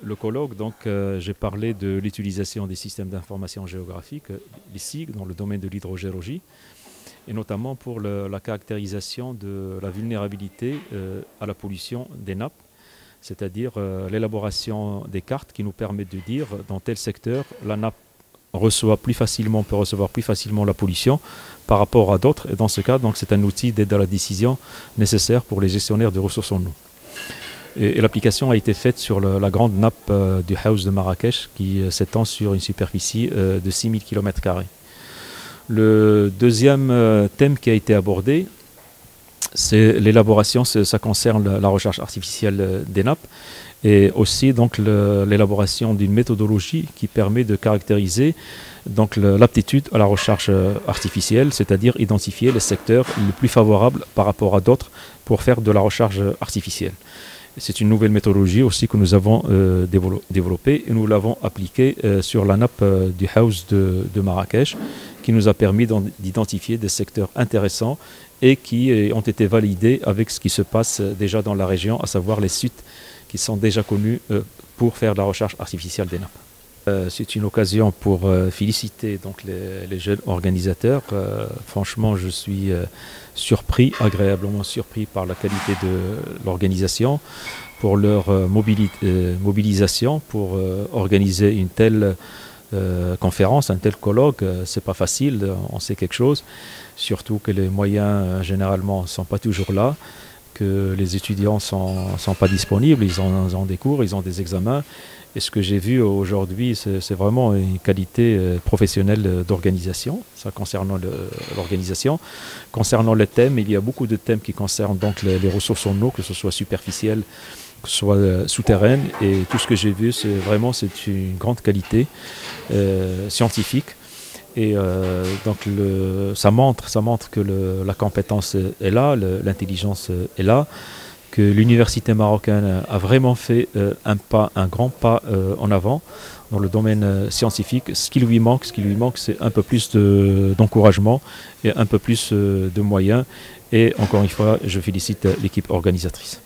Le colloque, donc, j'ai parlé de l'utilisation des systèmes d'information géographique, les SIG, dans le domaine de l'hydrogéologie, et notamment pour la caractérisation de la vulnérabilité à la pollution des nappes, c'est-à-dire l'élaboration des cartes qui nous permettent de dire dans tel secteur, la nappe peut recevoir plus facilement la pollution par rapport à d'autres. Et dans ce cas, donc, c'est un outil d'aide à la décision nécessaire pour les gestionnaires de ressources en eau. Et l'application a été faite sur la grande nappe du Haouz de Marrakech qui s'étend sur une superficie de 6000 km². Le deuxième thème qui a été abordé, c'est l'élaboration, ça concerne la recherche artificielle des nappes et aussi donc l'élaboration d'une méthodologie qui permet de caractériser donc l'aptitude à la recherche artificielle, c'est-à-dire identifier les secteurs les plus favorables par rapport à d'autres pour faire de la recherche artificielle. C'est une nouvelle méthodologie aussi que nous avons développée et nous l'avons appliquée sur la nappe du Haouz de Marrakech qui nous a permis d'identifier des secteurs intéressants et qui ont été validés avec ce qui se passe déjà dans la région, à savoir les sites qui sont déjà connus pour faire de la recherche artificielle des nappes. C'est une occasion pour féliciter donc les jeunes organisateurs. Franchement, je suis agréablement surpris par la qualité de l'organisation, pour leur mobilisation, pour organiser une telle conférence, un tel colloque. C'est pas facile, on sait quelque chose, surtout que les moyens généralement ne sont pas toujours là, que les étudiants ne sont pas disponibles, ils ont des cours, ils ont des examens. Et ce que j'ai vu aujourd'hui, c'est vraiment une qualité professionnelle d'organisation, ça concernant l'organisation. Concernant les thèmes, il y a beaucoup de thèmes qui concernent donc les ressources en eau, que ce soit superficielles, que ce soit souterraines. Et tout ce que j'ai vu, c'est une grande qualité scientifique. Et donc ça montre que la compétence est là, l'intelligence est là, que l'université marocaine a vraiment fait un grand pas en avant dans le domaine scientifique. Ce qui lui manque, c'est un peu plus d'encouragement et un peu plus de moyens. Et encore une fois, je félicite l'équipe organisatrice.